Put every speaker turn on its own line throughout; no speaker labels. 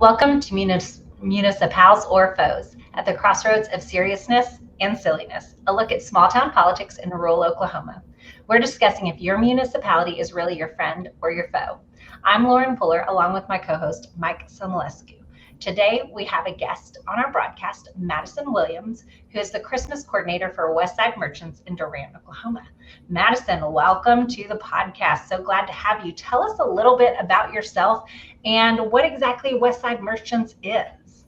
Welcome to Municipals or Foes, at the crossroads of seriousness and silliness, a look at small town politics in rural Oklahoma. We're discussing if your municipality is really your friend or your foe. I'm Lauren Fuller, along with my co host, Mike Somolescu. Today, we have a guest on our broadcast, Madison Williams, who is the Christmas coordinator for Westside Merchants in Durant, Oklahoma. Madison, welcome to the podcast. So glad to have you. Tell us a little bit about yourself and what exactly Westside Merchants is.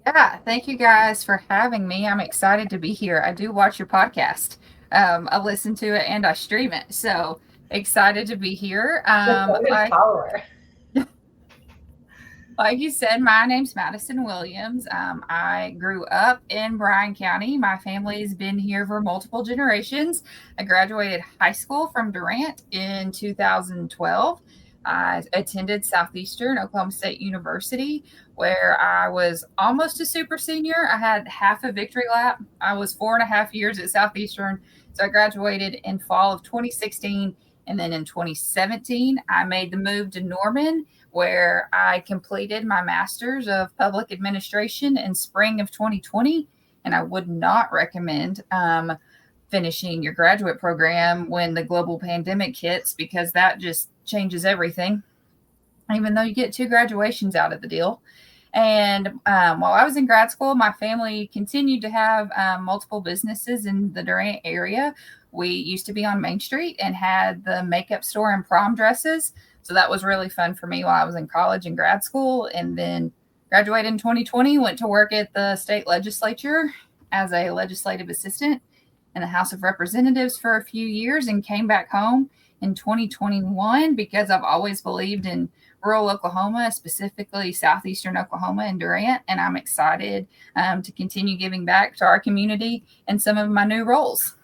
Yeah, thank you guys for having me. I'm excited to be here. I do watch your podcast. I listen to it and I stream it. So excited to be here.
Devoted follower.
Like you said, my name's Madison Williams. I grew up in Bryan County. My family's been here for multiple generations. I graduated high school from Durant in 2012. I attended Southeastern Oklahoma State University, where I was almost a super senior. I had half a victory lap. I was 4.5 years at Southeastern. So I graduated in fall of 2016. And then in 2017, I made the move to Norman, where I completed my master's of public administration in spring of 2020. And I would not recommend finishing your graduate program when the global pandemic hits, because that just changes everything, even though you get 2 graduations out of the deal. And while I was in grad school, my family continued to have multiple businesses in the Durant area. We used to be on Main Street and had the makeup store and prom dresses. So that was really fun for me while I was in college and grad school. And then graduated in 2020, went to work at the state legislature as a legislative assistant in the House of Representatives for a few years, and came back home in 2021 because I've always believed in rural Oklahoma, specifically southeastern Oklahoma and Durant. And I'm excited to continue giving back to our community in some of my new roles.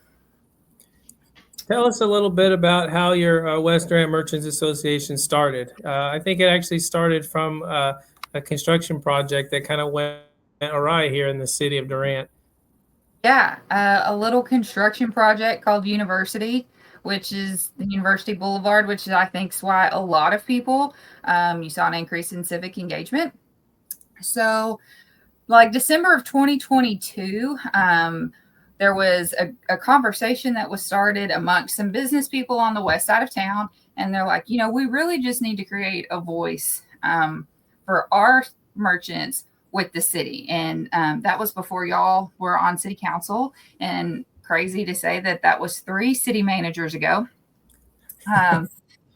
Tell us a little bit about how your West Durant Merchants Association started. I think it actually started from a construction project that kind of went awry here in the city of Durant.
Yeah, a little construction project called University, which is the University Boulevard, which I think is why a lot of people, you saw an increase in civic engagement. So like December of 2022, there was a conversation that was started amongst some business people on the west side of town. And they're like, we really just need to create a voice for our merchants with the city. And that was before y'all were on city council. And crazy to say that was 3 city managers ago.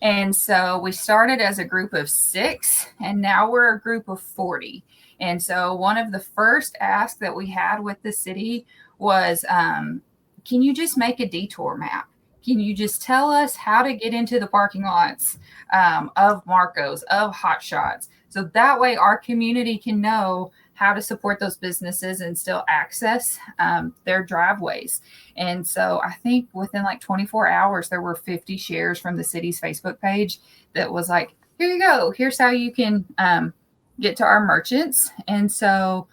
And so we started as a group of 6, and now we're a group of 40. And so one of the first asks that we had with the city was, can you just make a detour map? Can you just tell us how to get into the parking lots of Marco's, of Hot Shots? So that way our community can know how to support those businesses and still access their driveways. And so I think within like 24 hours, there were 50 shares from the city's Facebook page that was like, here you go. Here's how you can get to our merchants. And so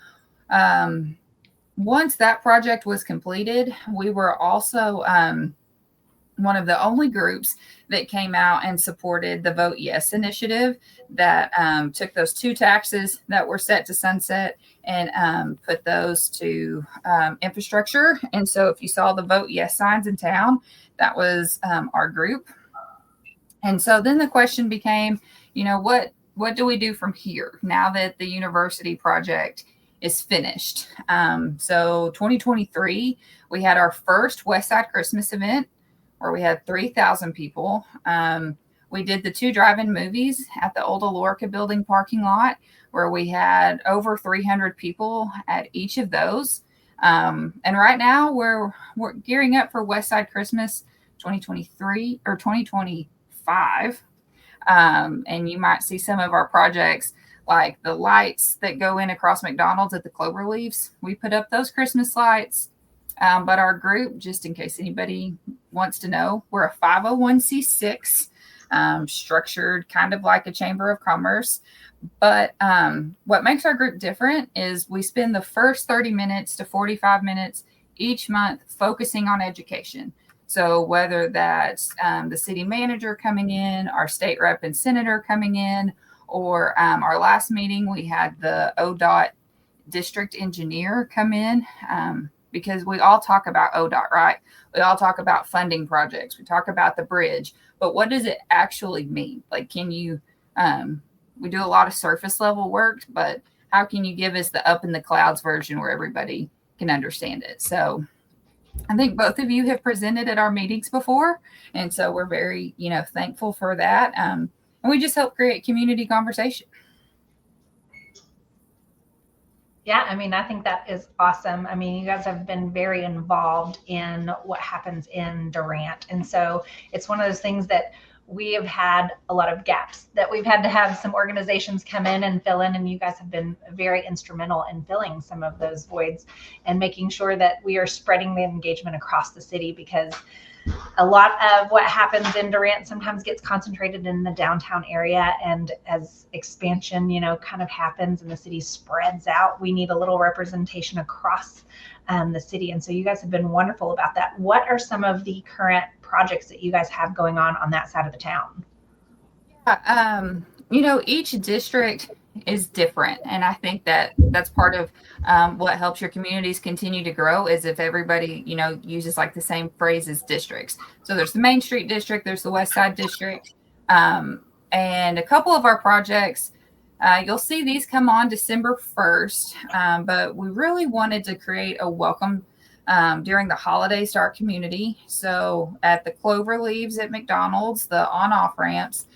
once that project was completed, we were also one of the only groups that came out and supported the Vote Yes initiative that took those 2 taxes that were set to sunset and put those to infrastructure. And so if you saw the Vote Yes signs in town, that was our group. And so then the question became, what do we do from here now that the university project is finished? So 2023, we had our first Westside Christmas event, where we had 3,000 people. We did the 2 drive-in movies at the old Alorica building parking lot, where we had over 300 people at each of those. And right now we're gearing up for Westside Christmas 2023 or 2025. And you might see some of our projects, like the lights that go in across McDonald's at the Clover Leaves. We put up those Christmas lights. But our group, just in case anybody wants to know, we're a 501c6, structured kind of like a chamber of commerce. But what makes our group different is we spend the first 30 minutes to 45 minutes each month focusing on education. So whether that's the city manager coming in, our state rep and senator coming in, Or our last meeting, we had the ODOT district engineer come in, because we all talk about ODOT, right? We all talk about funding projects. We talk about the bridge, but what does it actually mean? Like, can you, we do a lot of surface level work, but how can you give us the up in the clouds version where everybody can understand it? So I think both of you have presented at our meetings before. And so we're very, thankful for that. And we just help create community conversation.
Yeah, I mean, I think that is awesome. I mean, you guys have been very involved in what happens in Durant. And so it's one of those things that we have had a lot of gaps that we've had to have some organizations come in and fill in. And you guys have been very instrumental in filling some of those voids and making sure that we are spreading the engagement across the city, because a lot of what happens in Durant sometimes gets concentrated in the downtown area. And as expansion, kind of happens and the city spreads out, we need a little representation across the city. And so you guys have been wonderful about that. What are some of the current projects that you guys have going on that side of the town?
Each district is different. And I think that that's part of what helps your communities continue to grow is if everybody, uses like the same phrase as districts. So there's the Main Street district, there's the Westside district. And a couple of our projects, you'll see these come on December 1st. But we really wanted to create a welcome during the holidays to our community. So at the Clover Leaves at McDonald's, the on-off ramps,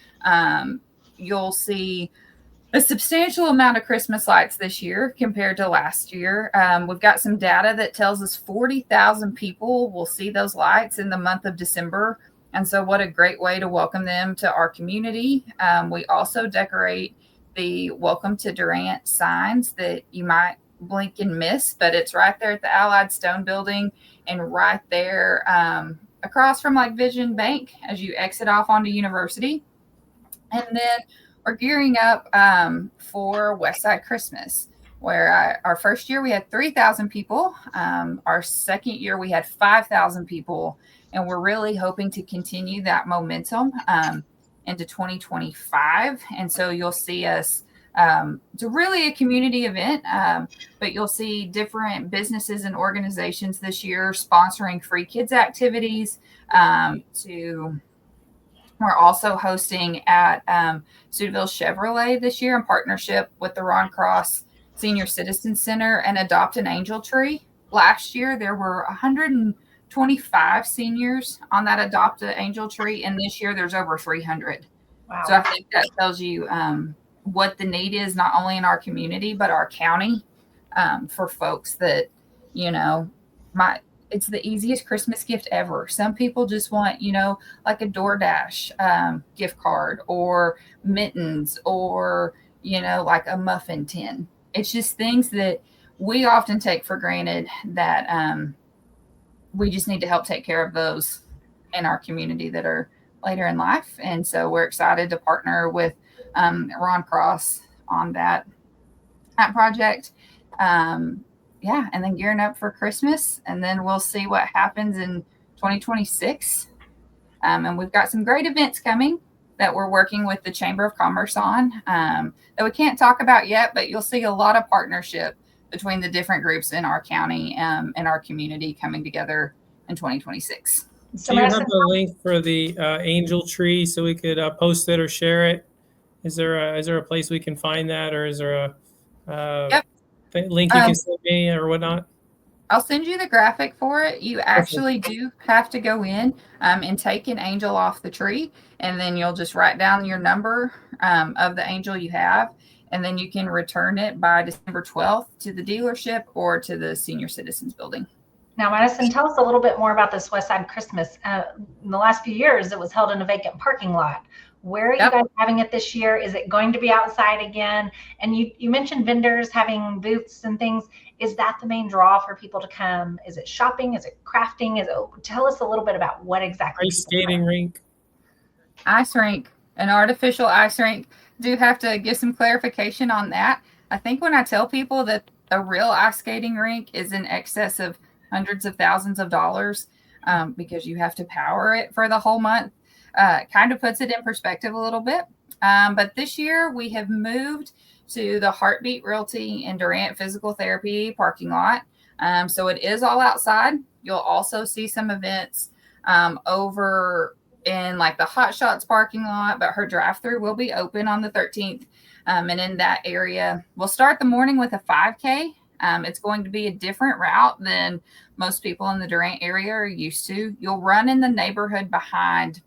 you'll see a substantial amount of Christmas lights this year compared to last year. We've got some data that tells us 40,000 people will see those lights in the month of December. And so what a great way to welcome them to our community. We also decorate the Welcome to Durant signs that you might blink and miss, but it's right there at the Allied Stone Building and right there across from like Vision Bank as you exit off onto University. And then we're gearing up for Westside Christmas, where our first year we had 3,000 people. Our second year we had 5,000 people, and we're really hoping to continue that momentum into 2025. And so you'll see us, it's really a community event, but you'll see different businesses and organizations this year sponsoring free kids activities We're also hosting at Sudaville Chevrolet this year in partnership with the Ron Cross Senior Citizen Center and Adopt an Angel Tree. Last year, there were 125 seniors on that Adopt an Angel Tree, and this year there's over 300. Wow. So I think that tells you what the need is, not only in our community, but our county for folks that, it's the easiest Christmas gift ever. Some people just want, like a DoorDash gift card or mittens or, like a muffin tin. It's just things that we often take for granted that we just need to help take care of those in our community that are later in life. And so we're excited to partner with Ron Cross on that project. And then gearing up for Christmas, and then we'll see what happens in 2026. And we've got some great events coming that we're working with the Chamber of Commerce on that we can't talk about yet, but you'll see a lot of partnership between the different groups in our county and our community coming together in 2026.
Do you have a link for the angel tree so we could post it or share it? Is there a place we can find that, or is there a link you can send me or whatnot?
I'll send you the graphic for it. You actually do have to go in and take an angel off the tree, and then you'll just write down your number of the angel you have, and then you can return it by December 12th to the dealership or to the Senior Citizens Building.
Now, Madison, tell us a little bit more about this Westside Christmas. In the last few years, it was held in a vacant parking lot. Where are you guys having it this year? Is it going to be outside again? And you mentioned vendors having booths and things. Is that the main draw for people to come? Is it shopping? Is it crafting? Tell us a little bit about what exactly.
Ice skating rink.
Ice rink, an artificial ice rink. Do have to give some clarification on that. I think when I tell people that a real ice skating rink is in excess of hundreds of thousands of dollars because you have to power it for the whole month, kind of puts it in perspective a little bit. But this year we have moved to the Heartbeat Realty and Durant Physical Therapy parking lot. So it is all outside. You'll also see some events over in like the Hot Shots parking lot, but her drive-through will be open on the 13th. And in that area, we'll start the morning with a 5K. It's going to be a different route than most people in the Durant area are used to. You'll run in the neighborhood behind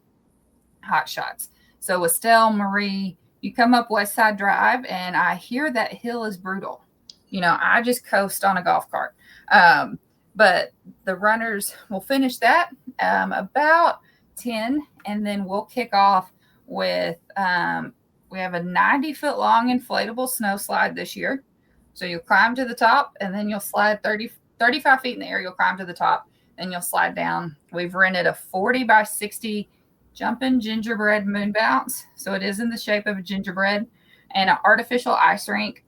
Hot Shots. So Estelle, Marie, you come up Westside Drive, and I hear that hill is brutal. I just coast on a golf cart. But the runners will finish that about 10, and then we'll kick off with we have a 90-foot long inflatable snow slide this year. So you'll climb to the top, and then you'll slide 35 feet in the air. You'll climb to the top, and you'll slide down. We've rented a 40 by 60 jumping gingerbread moon bounce. So it is in the shape of a gingerbread, and an artificial ice rink.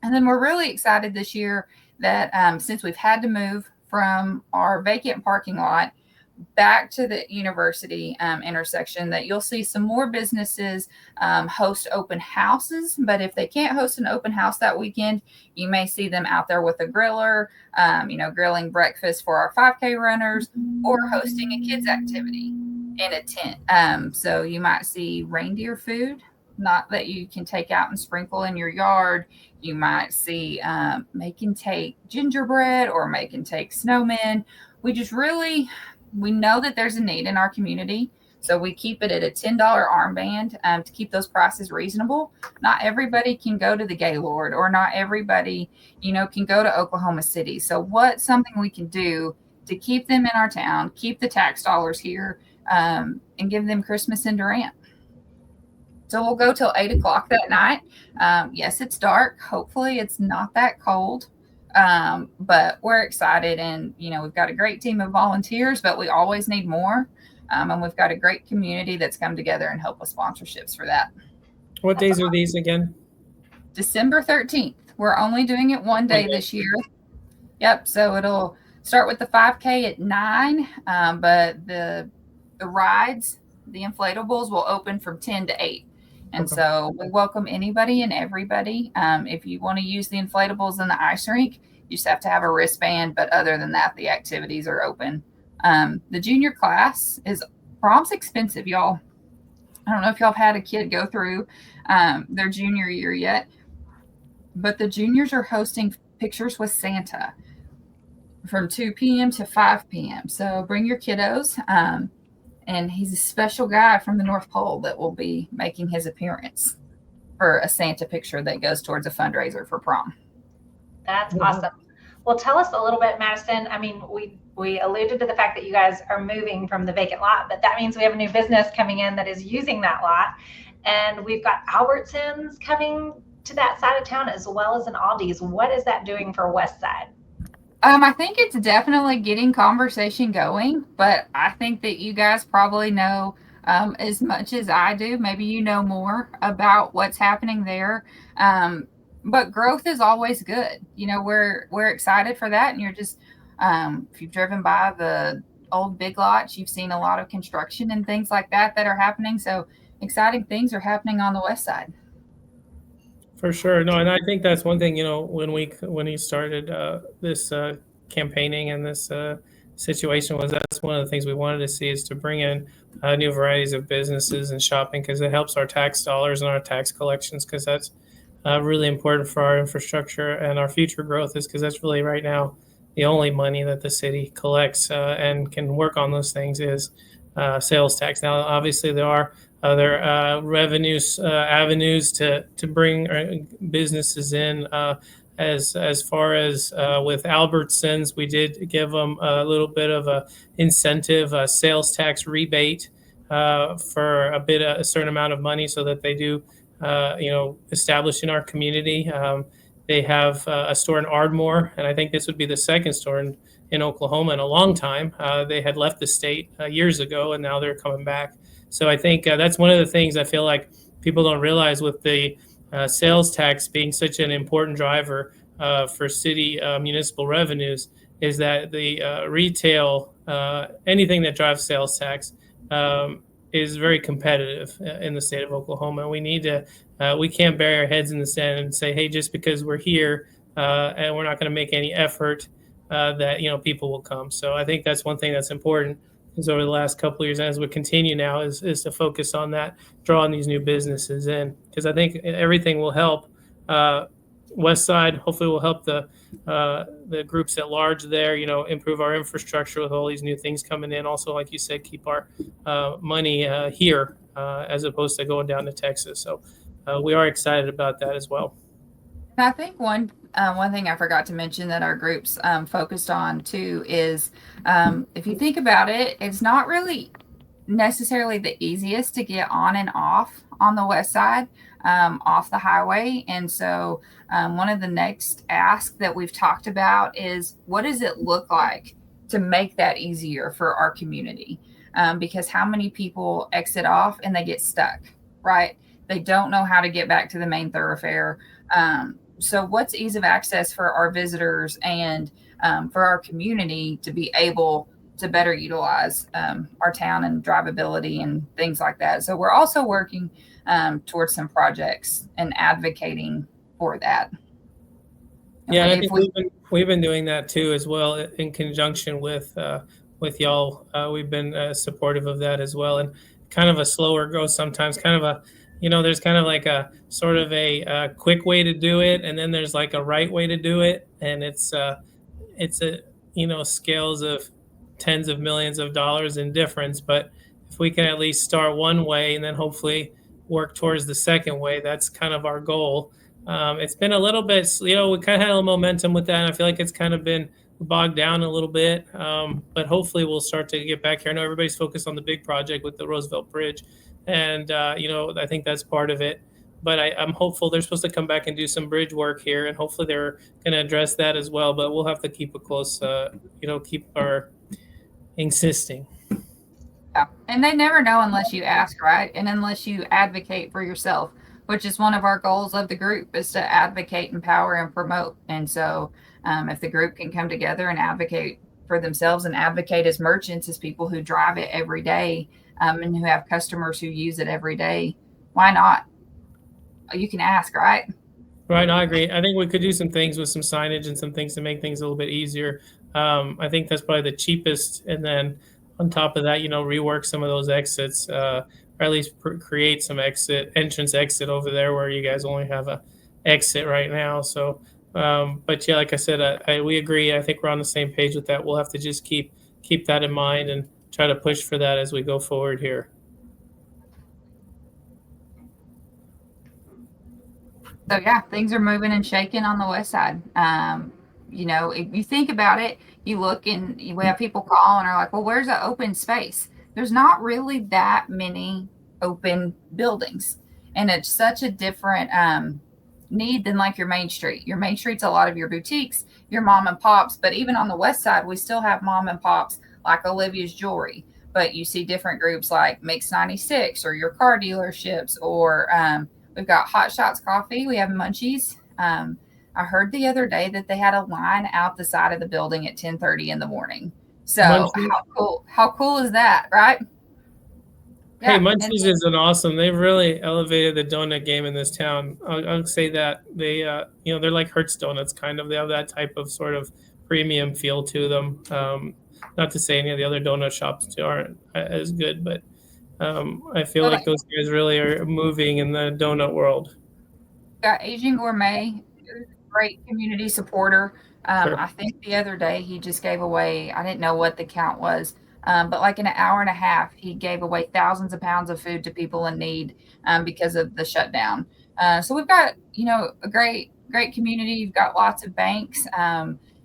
And then we're really excited this year that since we've had to move from our vacant parking lot back to the university intersection, that you'll see some more businesses host open houses. But if they can't host an open house that weekend, you may see them out there with a griller, grilling breakfast for our 5K runners, or hosting a kids activity in a tent. So you might see reindeer food, not that you can take out and sprinkle in your yard. You might see make and take gingerbread or make and take snowmen. We know that there's a need in our community, so we keep it at a $10 armband to keep those prices reasonable. Not everybody can go to the Gaylord, or not everybody, can go to Oklahoma City. So what's something we can do to keep them in our town, keep the tax dollars here, and give them Christmas in Durant? So we'll go till 8 o'clock that night. Yes, it's dark. Hopefully it's not that cold. But we're excited, and we've got a great team of volunteers, but we always need more. And we've got a great community that's come together and helped with sponsorships for that.
What days are these again?
December 13th. We're only doing it one day this year. Yep. So it'll start with the 5K at 9. But the rides, the inflatables, will open from 10 to 8. And so we welcome anybody and everybody. If you want to use the inflatables in the ice rink, you just have to have a wristband. But other than that, the activities are open. The junior class prom's expensive, y'all. I don't know if y'all have had a kid go through their junior year yet, but the juniors are hosting Pictures with Santa from 2 p.m. to 5 p.m. So bring your kiddos. And he's a special guy from the North Pole that will be making his appearance for a Santa picture that goes towards a fundraiser for prom.
That's awesome. Well, tell us a little bit, Madison. I mean, we alluded to the fact that you guys are moving from the vacant lot, but that means we have a new business coming in that is using that lot. And we've got Albertsons coming to that side of town, as well as an Aldi's. What is that doing for Westside?
I think it's definitely getting conversation going, but I think that you guys probably know as much as I do. Maybe you know more about what's happening there. But growth is always good. We're excited for that. And you're just, if you've driven by the old Big Lots, you've seen a lot of construction and things like that are happening. So exciting things are happening on the west side.
For sure. No, and I think that's one thing, when he started this campaigning and this situation, that's one of the things we wanted to see, is to bring in new varieties of businesses and shopping, because it helps our tax dollars and our tax collections, because that's really important for our infrastructure and our future growth, is because that's really right now the only money that the city collects and can work on those things is sales tax. Now, obviously, there are other revenues avenues to bring businesses in. As far as with Albertsons, we did give them a little bit of a incentive, a sales tax rebate for a certain amount of money, so that they do establish in our community. They have a store in Ardmore, and I think this would be the second store in Oklahoma in a long time. They had left the state years ago, and now they're coming back. So I think that's one of the things I feel like people don't realize, with the sales tax being such an important driver for city municipal revenues, is that the retail, anything that drives sales tax, is very competitive in the state of Oklahoma. We need to, we can't bury our heads in the sand and say, hey, just because we're here and we're not going to make any effort, that people will come. So I think that's one thing that's important is over the last couple of years, as we continue now, is to focus on that, drawing these new businesses in, because I think everything will help. Westside hopefully will help the groups at large there, improve our infrastructure with all these new things coming in. Also, like you said, keep our money here as opposed to going down to Texas. So we are excited about that as well.
And I think one thing I forgot to mention that our groups focused on too is if you think about it, it's not really necessarily the easiest to get on and off on the west side, off the highway. And so one of the next asks that we've talked about is what does it look like to make that easier for our community? Because how many people exit off and they get stuck, right? They don't know how to get back to the main thoroughfare. So what's ease of access for our visitors and for our community to be able to better utilize our town and drivability and things like that. So we're also working towards some projects and advocating for that.
Yeah, I think we've been doing that too as well in conjunction with y'all. We've been supportive of that as well, and kind of a slower growth sometimes. Kind of a there's kind of like a sort of a quick way to do it, and then there's like a right way to do it, and it's a scales of tens of millions of dollars in difference. But if we can at least start one way and then hopefully work towards the second way, that's kind of our goal. It's been a little bit, we kind of had a little momentum with that, and I feel like it's kind of been bogged down a little bit. But hopefully we'll start to get back here. I know everybody's focused on the big project with the Roosevelt Bridge, and I think that's part of it. But I'm hopeful they're supposed to come back and do some bridge work here, and hopefully they're going to address that as well. But we'll have to keep a close, keep our insisting.
Yeah. And they never know unless you ask, right? And unless you advocate for yourself, which is one of our goals of the group, is to advocate, empower, and promote. And so if the group can come together and advocate for themselves and advocate as merchants, as people who drive it every day and who have customers who use it every day, why not? You can ask, right?
Right, I agree. I think we could do some things with some signage and some things to make things a little bit easier. I think that's probably the cheapest. And then on top of that, rework some of those exits, or at least create some entrance exit over there where you guys only have a exit right now. So, but yeah, like I said, we agree. I think we're on the same page with that. We'll have to just keep that in mind and try to push for that as we go forward here.
So yeah, things are moving and shaking on the west side. If you think about it, you look and we have people call and are like, well, where's the open space? There's not really that many open buildings. And it's such a different need than like your main street. Your main street's a lot of your boutiques, your mom and pops. But even on the west side, we still have mom and pops like Olivia's Jewelry. But you see different groups like Mix 96 or your car dealerships, or we've got Hot Shots Coffee. We have Munchies. I heard the other day that they had a line out the side of the building at 10:30 in the morning. So Munchies. How cool is that, right?
Yeah, hey, Munchies is an awesome. They've really elevated the donut game in this town. I'll say that they, they're like Hertz donuts, kind of. They have that type of sort of premium feel to them. Not to say any of the other donut shops aren't as good, but I feel like those guys really are moving in the donut world.
Got Asian Gourmet, great community supporter. Sure. I think the other day he just gave away, I didn't know what the count was, but like in an hour and a half, he gave away thousands of pounds of food to people in need because of the shutdown. So we've got, a great community. You've got lots of banks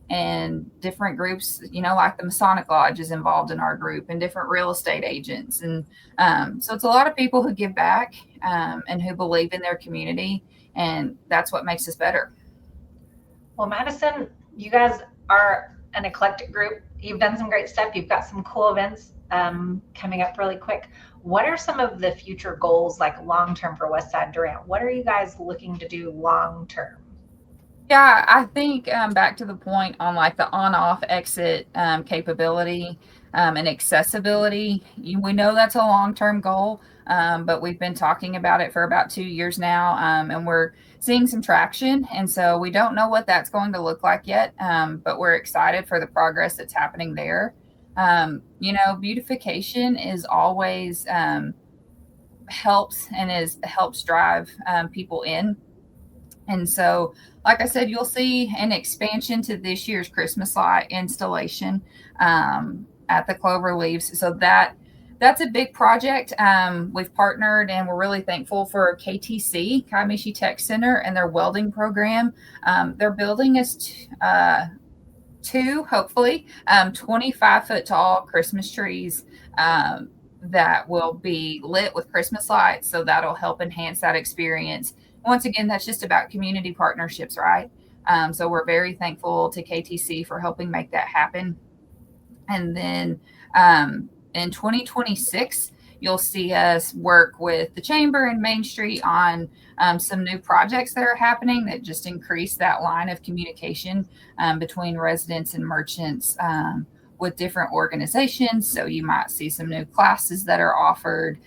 and different groups, like the Masonic Lodge is involved in our group, and different real estate agents. And so it's a lot of people who give back and who believe in their community. And that's what makes us better.
Well, Madison, you guys are an eclectic group. You've done some great stuff. You've got some cool events coming up really quick. What are some of the future goals, like long-term for Westside Durant? What are you guys looking to do long-term?
Yeah, I think back to the point on like the on-off exit capability and accessibility. We know that's a long-term goal, but we've been talking about it for about 2 years now, and we're seeing some traction. And so we don't know what that's going to look like yet, but we're excited for the progress that's happening there. Beautification is always helps drive people in. And so, like I said, you'll see an expansion to this year's Christmas light installation at the Clover Leaves. So that's a big project. We've partnered, and we're really thankful for KTC, Kaimishi Tech Center, and their welding program. They're building us two, hopefully, 25-foot tall Christmas trees that will be lit with Christmas lights. So that'll help enhance that experience. Once again, that's just about community partnerships, right? So we're very thankful to KTC for helping make that happen. And then in 2026, you'll see us work with the Chamber and Main Street on some new projects that are happening that just increase that line of communication between residents and merchants with different organizations. So you might see some new classes that are offered,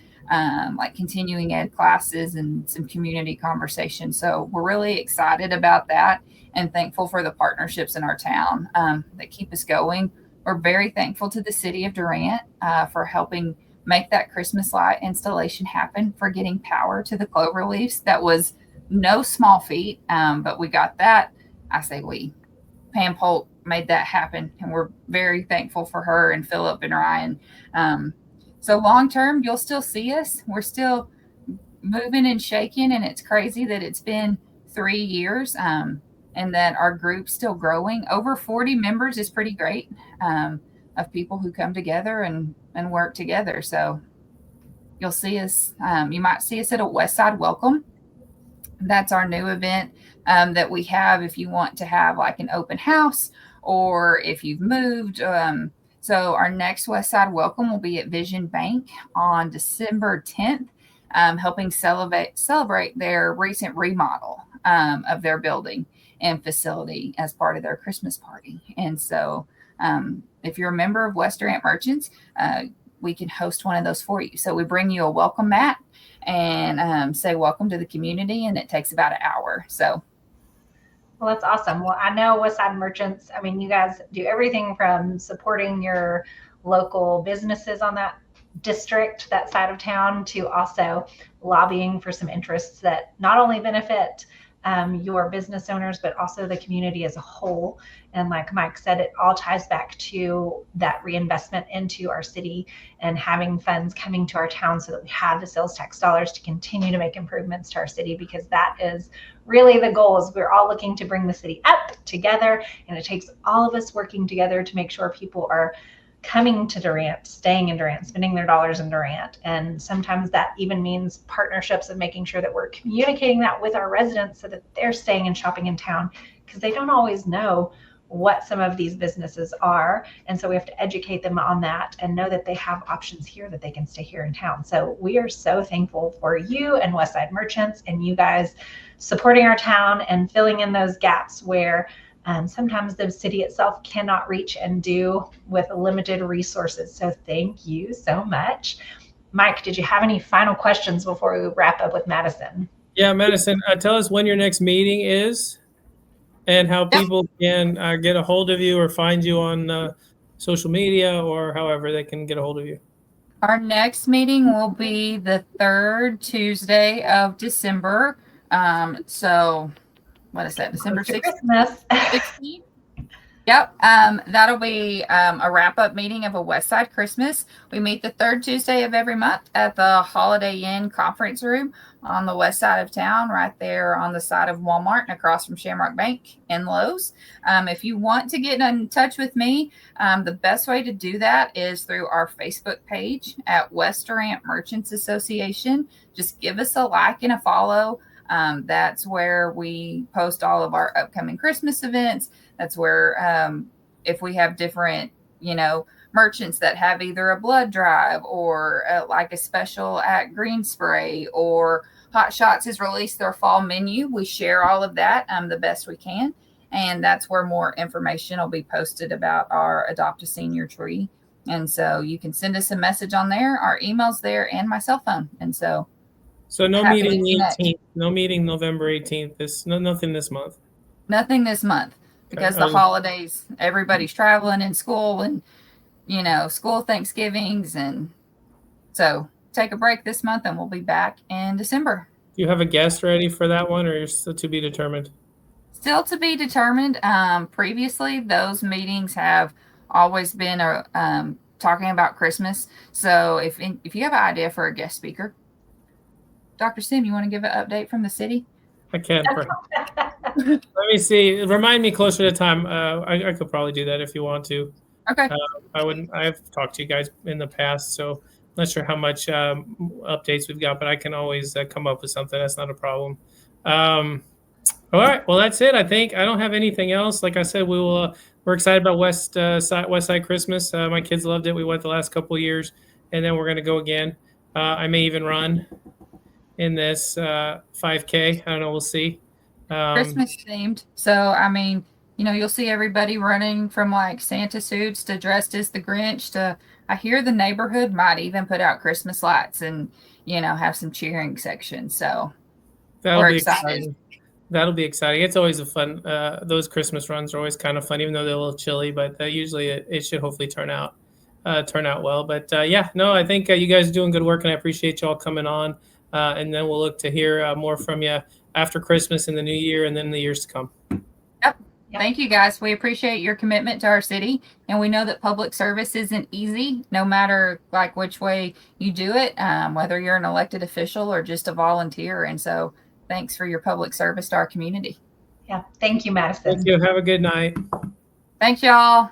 like continuing ed classes and some community conversation. So we're really excited about that and thankful for the partnerships in our town that keep us going. We're very thankful to the city of Durant for helping make that Christmas light installation happen, for getting power to the Clover Leaves. That was no small feat, but we got that. I say we. Pam Polk made that happen, and we're very thankful for her and Philip and Ryan. So long term, you'll still see us. We're still moving and shaking, and it's crazy that it's been 3 years and that our group's still growing. Over 40 members is pretty great of people who come together and work together. So you'll see us, you might see us at a Westside Welcome. That's our new event that we have if you want to have like an open house or if you've moved. So our next Westside Welcome will be at Vision Bank on December 10th, helping celebrate their recent remodel of their building and facility as part of their Christmas party. And so if you're a member of West Durant Merchants, we can host one of those for you. So we bring you a welcome mat and say welcome to the community, and it takes about an hour. So
well, that's awesome. Well, I know Westside Merchants, I mean, you guys do everything from supporting your local businesses on that district, that side of town, to also lobbying for some interests that not only benefit your business owners, but also the community as a whole. And like Mike said, it all ties back to that reinvestment into our city and having funds coming to our town so that we have the sales tax dollars to continue to make improvements to our city, because that is really the goal. Is we're all looking to bring the city up together, and it takes all of us working together to make sure people are coming to Durant, staying in Durant, spending their dollars in Durant. And sometimes that even means partnerships of making sure that we're communicating that with our residents so that they're staying and shopping in town, because they don't always know what some of these businesses are. And so we have to educate them on that and know that they have options here, that they can stay here in town. So we are so thankful for you and Westside Merchants and you guys supporting our town and filling in those gaps where sometimes the city itself cannot reach and do with limited resources. So thank you so much. Mike, did you have any final questions before we wrap up with Madison?
Yeah, Madison, tell us when your next meeting is and how people can get a hold of you or find you on social media or however they can get a hold of you.
Our next meeting will be the third Tuesday of December. So what is that? December 16th? Yep. That'll be a wrap-up meeting of a Westside Christmas. We meet the third Tuesday of every month at the Holiday Inn Conference Room on the west side of town, right there on the side of Walmart and across from Shamrock Bank and Lowe's. If you want to get in touch with me, the best way to do that is through our Facebook page at West Durant Merchants Association. Just give us a like and a follow. That's where we post all of our upcoming Christmas events. That's where if we have different, merchants that have either a blood drive or like a special at Green Spray or Hot Shots has released their fall menu. We share all of that the best we can. And that's where more information will be posted about our Adopt a Senior tree. And so you can send us a message on there. Our email's there and my cell phone. And so
no
happy to
meeting the
connect.
18th. No meeting November 18th. Nothing this month.
Nothing this month because the holidays, everybody's traveling in school and, school Thanksgivings. And so take a break this month and we'll be back in December.
Do you have a guest ready for that one, or is it to be determined?
Still to be determined. Previously, those meetings have always been talking about Christmas. So if you have an idea for a guest speaker, Dr. Sim, you want to give an update from the city?
I can. Let me see. Remind me closer to time. I could probably do that if you want to.
Okay.
I've talked to you guys in the past, so not sure how much updates we've got, but I can always come up with something. That's not a problem. All right. Well, that's it. I think I don't have anything else. Like I said, we're excited about Westside Christmas. My kids loved it. We went the last couple of years, and then we're going to go again. I may even run in this 5K. I don't know. We'll see.
Christmas themed. So, you'll see everybody running from like Santa suits to dressed as the Grinch to, I hear the neighborhood might even put out Christmas lights and, have some cheering sections. So
that'll
we're
be
excited.
exciting. That'll be exciting. It's always a fun, those Christmas runs are always kind of fun, even though they're a little chilly, but usually it should hopefully turn out well. But I think you guys are doing good work, and I appreciate you all coming on. And then we'll look to hear more from you after Christmas in the new year and then the years to come.
Yep. Thank you, guys. We appreciate your commitment to our city. And we know that public service isn't easy, no matter like which way you do it, whether you're an elected official or just a volunteer. And so thanks for your public service to our community.
Yeah. Thank you, Madison.
Thank you. Have a good night.
Thanks, y'all.